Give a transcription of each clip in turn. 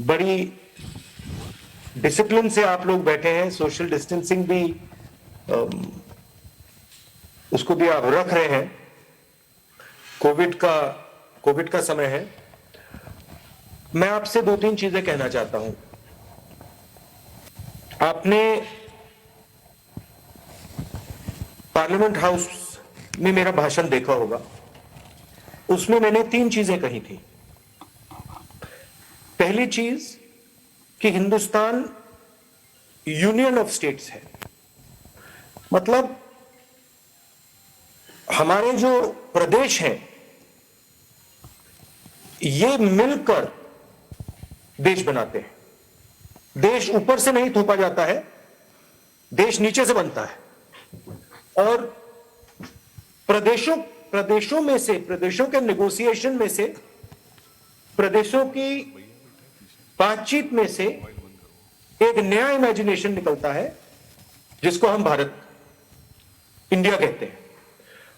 बड़ी डिसिप्लिन से आप लोग बैठे हैं, सोशल डिस्टेंसिंग भी उसको भी आप रख रहे हैं। कोविड का समय है। मैं आपसे दो तीन चीजें कहना चाहता हूं। आपने पार्लियामेंट हाउस में मेरा भाषण देखा होगा, उसमें मैंने तीन चीजें कही थी। पहली चीज कि हिंदुस्तान यूनियन ऑफ स्टेट्स है, मतलब हमारे जो प्रदेश हैं ये मिलकर देश बनाते हैं। देश ऊपर से नहीं थोपा जाता है, देश नीचे से बनता है। और प्रदेशों में से, प्रदेशों के नेगोशिएशन में से, प्रदेशों की बातचीत में से एक नया इमेजिनेशन निकलता है जिसको हम भारत, इंडिया कहते हैं।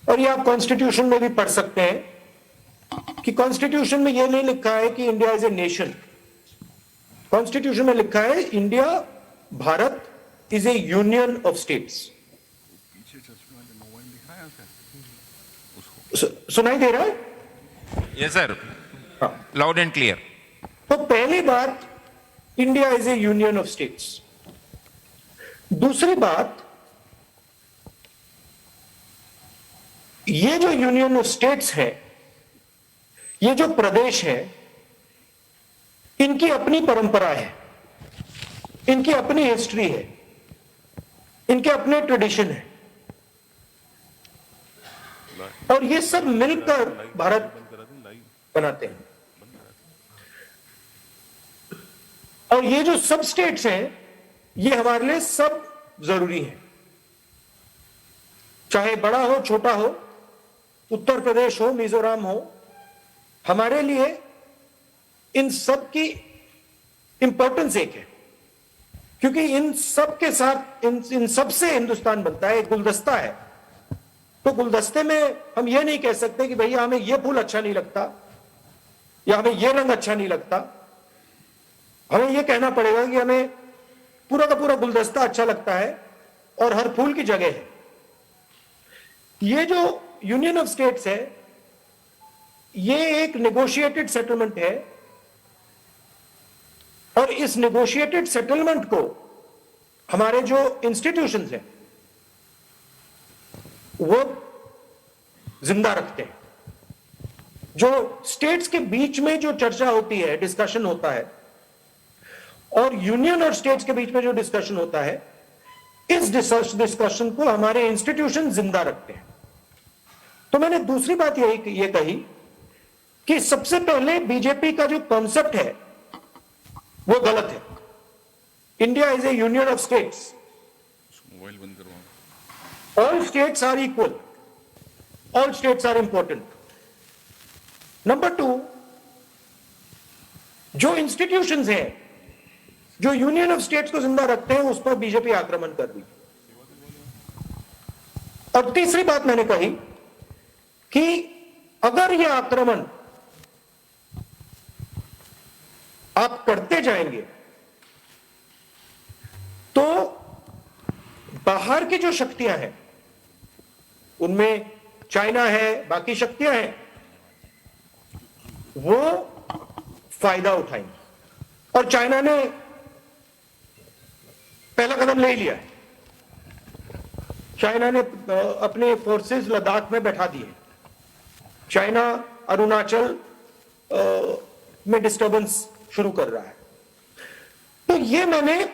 और ये आप कॉन्स्टिट्यूशन में भी पढ़ सकते हैं कि कॉन्स्टिट्यूशन में यह नहीं लिखा है कि India is a nation. Constitution में लिखा है India, Bharat is a union of states. सुनाई दे रहा है? Yes sir, loud and clear. तो पहली बात, India is a union of states. दूसरी बात, ये जो यूनियन ऑफ स्टेट्स है, ये जो प्रदेश है, इनकी अपनी परंपरा है, इनकी अपनी हिस्ट्री है, इनके अपने ट्रेडिशन है, और ये सब मिलकर भारत बनाते हैं। और ये जो सब स्टेट्स हैं, ये हमारे लिए सब जरूरी है, चाहे बड़ा हो छोटा हो, उत्तर प्रदेश हो, मिजोरम हो, हमारे लिए इन सब की इंपॉर्टेंस एक है, क्योंकि इन सब के साथ, इन सब से हिंदुस्तान बनता है, एक गुलदस्ता है। तो गुलदस्ते में हम ये नहीं कह सकते कि भैया हमें ये फूल अच्छा नहीं लगता या हमें ये रंग अच्छा नहीं लगता। हमें यह कहना पड़ेगा कि हमें पूरा का पूरा गुलदस्ता अच्छा लगता है और हर फूल की जगह है। ये जो यूनियन ऑफ स्टेट्स है, ये एक नेगोशिएटेड सेटलमेंट है, और इस नेगोशिएटेड सेटलमेंट को हमारे जो इंस्टीट्यूशंस हैं वो जिंदा रखते हैं। जो स्टेट्स के बीच में जो चर्चा होती है, डिस्कशन होता है, और यूनियन और स्टेट्स के बीच में जो डिस्कशन होता है, इस डिस्कशन को हमारे इंस्टीट्यूशन जिंदा रखते हैं। तो मैंने दूसरी बात ये कही कि सबसे पहले बीजेपी का जो कॉन्सेप्ट है वो गलत है। India is a union of states, all states are equal, all states are important. Number two, जो इंस्टीट्यूशंस हैं जो यूनियन ऑफ स्टेट्स को जिंदा रखते हैं, उस पर बीजेपी आक्रमण कर रही है। और तीसरी बात मैंने कही कि अगर यह आक्रमण आप करते जाएंगे तो बाहर की जो शक्तियां हैं, उनमें चाइना है, बाकी शक्तियां हैं, वो फायदा उठाएंगी। और चाइना ने पहला कदम ले लिया है। चाइना ने अपने फोर्सेस लद्दाख में बैठा दिए। चाइना अरुणाचल में डिस्टर्बेंस शुरू कर रहा है। तो ये मैंने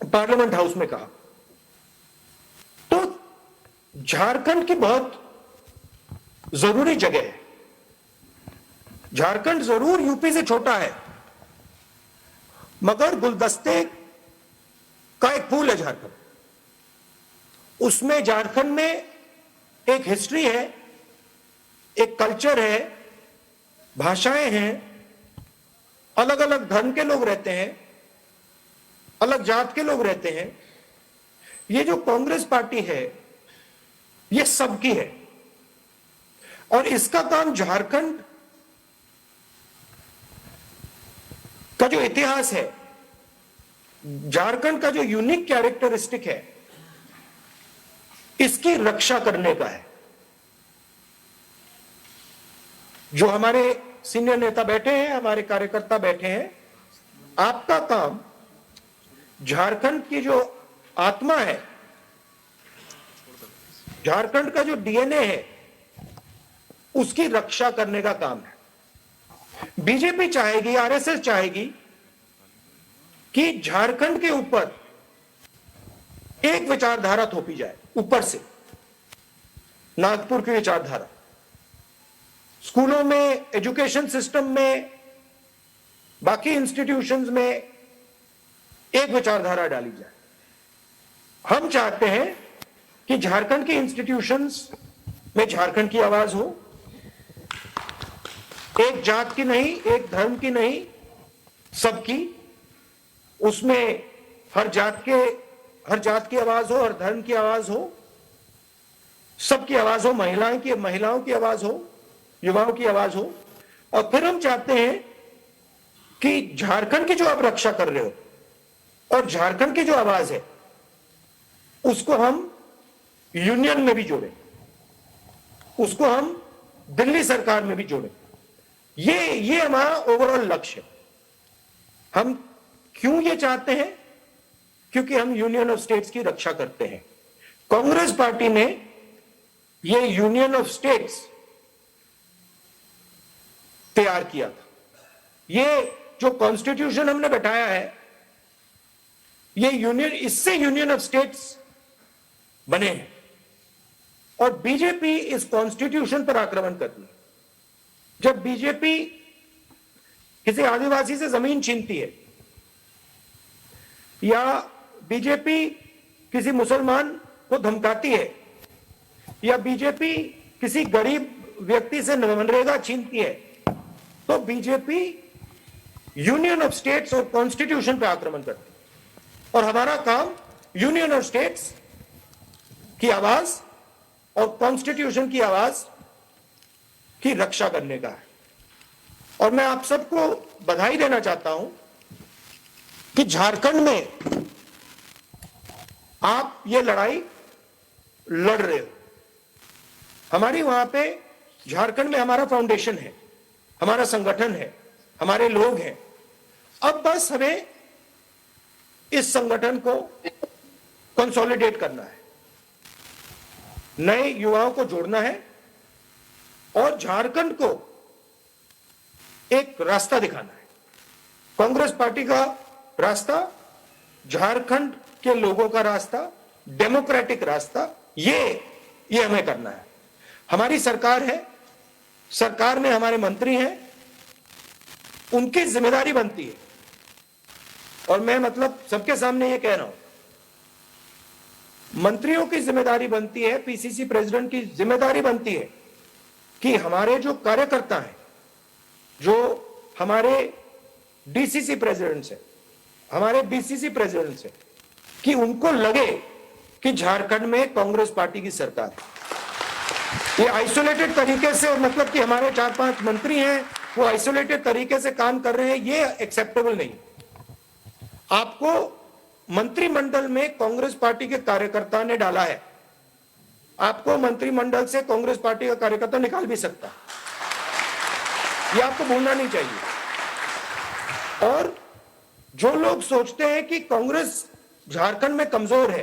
पार्लियामेंट हाउस में कहा। तो झारखंड की बहुत जरूरी जगह है। झारखंड जरूर यूपी से छोटा है, मगर गुलदस्ते का एक फूल है झारखंड। उसमें झारखंड में एक हिस्ट्री है, एक कल्चर है, भाषाएं हैं, अलग अलग धर्म के लोग रहते हैं, अलग जात के लोग रहते हैं। ये जो कांग्रेस पार्टी है, ये सबकी है, और इसका काम झारखंड का जो इतिहास है, झारखंड का जो यूनिक कैरेक्टरिस्टिक है, इसकी रक्षा करने का है। जो हमारे सीनियर नेता बैठे हैं, हमारे कार्यकर्ता बैठे हैं, आपका काम झारखंड की जो आत्मा है, झारखंड का जो डीएनए है, उसकी रक्षा करने का काम है। बीजेपी चाहेगी, आरएसएस चाहेगी कि झारखंड के ऊपर एक विचारधारा थोपी जाए, ऊपर से नागपुर की विचारधारा, स्कूलों में, एजुकेशन सिस्टम में, बाकी इंस्टीट्यूशंस में एक विचारधारा डाली जाए। हम चाहते हैं कि झारखंड की इंस्टीट्यूशंस में झारखंड की आवाज हो, एक जात की नहीं, एक धर्म की नहीं, सबकी। उसमें हर जात की आवाज हो, हर धर्म की आवाज हो, सबकी आवाज हो, महिलाओं की आवाज हो, युवाओं की आवाज हो। और फिर हम चाहते हैं कि झारखंड की जो आप रक्षा कर रहे हो और झारखंड की जो आवाज है, उसको हम यूनियन में भी जोड़ें, उसको हम दिल्ली सरकार में भी जोड़ें। ये हमारा ओवरऑल लक्ष्य है। हम क्यों ये चाहते हैं? क्योंकि हम यूनियन ऑफ स्टेट्स की रक्षा करते हैं। कांग्रेस पार्टी ने ये यूनियन ऑफ स्टेट्स तैयार किया था। ये जो कॉन्स्टिट्यूशन हमने बैठाया है, ये इससे यूनियन ऑफ स्टेट्स बने हैं। और बीजेपी इस कॉन्स्टिट्यूशन पर आक्रमण कर रही है। जब बीजेपी किसी आदिवासी से जमीन छीनती है, या बीजेपी किसी मुसलमान को धमकाती है, या बीजेपी किसी गरीब व्यक्ति से मनरेगा छीनती है, तो बीजेपी यूनियन ऑफ स्टेट्स और कॉन्स्टिट्यूशन पर आक्रमण करती है। और हमारा काम यूनियन ऑफ स्टेट्स की आवाज और कॉन्स्टिट्यूशन की आवाज की रक्षा करने का है। और मैं आप सबको बधाई देना चाहता हूं कि झारखंड में आप ये लड़ाई लड़ रहे हो। हमारी वहां पे झारखंड में हमारा फाउंडेशन है, हमारा संगठन है, हमारे लोग हैं। अब बस हमें इस संगठन को कंसोलिडेट करना है, नए युवाओं को जोड़ना है और झारखंड को एक रास्ता दिखाना है। कांग्रेस पार्टी का रास्ता, झारखंड के लोगों का रास्ता, डेमोक्रेटिक रास्ता, ये हमें करना है। हमारी सरकार है, सरकार में हमारे मंत्री हैं, उनकी जिम्मेदारी बनती है। और मैं मतलब सबके सामने ये कह रहा हूं, मंत्रियों की जिम्मेदारी बनती है, पीसीसी प्रेसिडेंट की जिम्मेदारी बनती है कि हमारे जो कार्यकर्ता हैं, जो हमारे डीसीसी प्रेसिडेंट्स हैं, हमारे बीसीसी प्रेसिडेंट्स हैं, कि उनको लगे कि झारखंड में कांग्रेस पार्टी की सरकार है। ये आइसोलेटेड तरीके से, मतलब कि हमारे 4-5 मंत्री हैं, वो आइसोलेटेड तरीके से काम कर रहे हैं, ये एक्सेप्टेबल नहीं। आपको मंत्रिमंडल में कांग्रेस पार्टी के कार्यकर्ता ने डाला है, आपको मंत्रिमंडल से कांग्रेस पार्टी का कार्यकर्ता निकाल भी सकता है, ये आपको भूलना नहीं चाहिए। और जो लोग सोचते हैं कि कांग्रेस झारखंड में कमजोर है,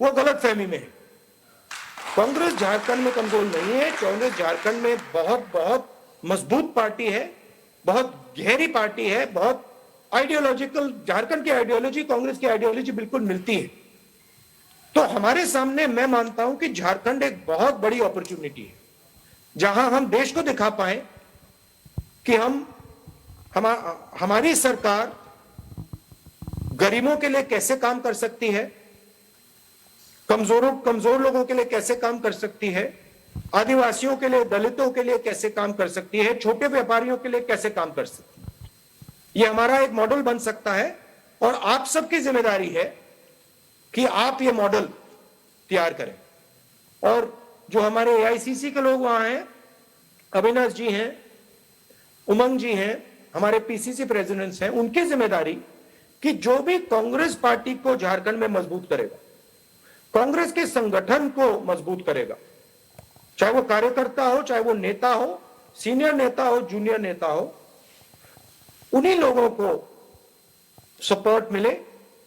वो गलत फहमी में है। कांग्रेस झारखंड में कमजोर नहीं है। कांग्रेस झारखंड में बहुत मजबूत पार्टी है, बहुत गहरी पार्टी है, बहुत आइडियोलॉजिकल। झारखंड की आइडियोलॉजी कांग्रेस की आइडियोलॉजी बिल्कुल मिलती है। तो हमारे सामने मैं मानता हूं कि झारखंड एक बहुत बड़ी अपॉर्चुनिटी है, जहां हम देश को दिखा पाए कि हमारी सरकार गरीबों के लिए कैसे काम कर सकती है, कमजोर लोगों के लिए कैसे काम कर सकती है, आदिवासियों के लिए, दलितों के लिए कैसे काम कर सकती है, छोटे व्यापारियों के लिए कैसे काम कर सकती है। ये हमारा एक मॉडल बन सकता है और आप सबकी जिम्मेदारी है कि आप ये मॉडल तैयार करें। और जो हमारे एआईसीसी के लोग वहां हैं, अविनाश जी हैं, उमंग जी हैं, हमारे पीसीसी प्रेसिडेंट्स हैं, उनकी जिम्मेदारी कि जो भी कांग्रेस पार्टी को झारखंड में मजबूत करेगा, कांग्रेस के संगठन को मजबूत करेगा, चाहे वो कार्यकर्ता हो, चाहे वो नेता हो, सीनियर नेता हो, जूनियर नेता हो, उन्हीं लोगों को सपोर्ट मिले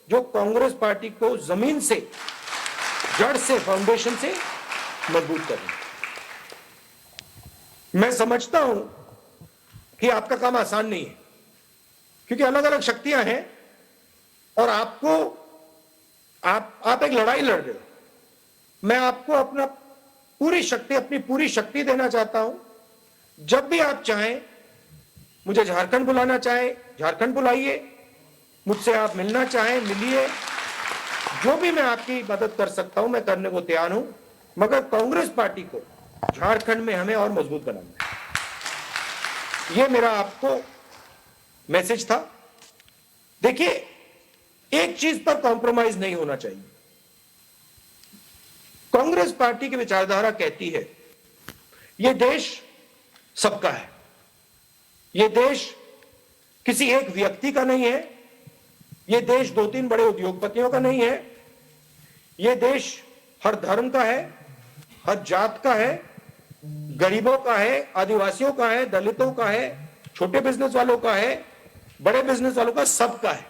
जो कांग्रेस पार्टी को जमीन से, जड़ से, फाउंडेशन से मजबूत करें। मैं समझता हूं कि आपका काम आसान नहीं है, क्योंकि अलग अलग शक्तियां हैं और आपको आप एक लड़ाई लड़ रहे हो। मैं आपको अपनी पूरी शक्ति देना चाहता हूं। जब भी आप चाहें, मुझे झारखंड बुलाना चाहे झारखंड बुलाइए, मुझसे आप मिलना चाहें मिलिए, जो भी मैं आपकी मदद कर सकता हूं मैं करने को तैयार हूं, मगर कांग्रेस पार्टी को झारखंड में हमें और मजबूत बनाना है। यह मेरा आपको मैसेज था। देखिए, एक चीज पर कॉम्प्रोमाइज नहीं होना चाहिए। कांग्रेस पार्टी की विचारधारा कहती है यह देश सबका है, यह देश किसी एक व्यक्ति का नहीं है, यह देश दो तीन बड़े उद्योगपतियों का नहीं है, यह देश हर धर्म का है, हर जात का है, गरीबों का है, आदिवासियों का है, दलितों का है, छोटे बिजनेस वालों का है, बड़े बिजनेस वालों का, सबका है।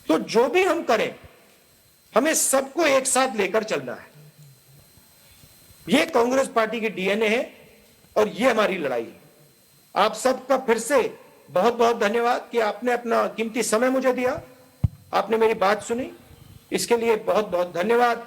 तो जो भी हम करें, हमें सबको एक साथ लेकर चलना है। यह कांग्रेस पार्टी की डीएनए है और यह हमारी लड़ाई है। आप सबका फिर से बहुत बहुत धन्यवाद कि आपने अपना कीमती समय मुझे दिया, आपने मेरी बात सुनी, इसके लिए बहुत बहुत धन्यवाद।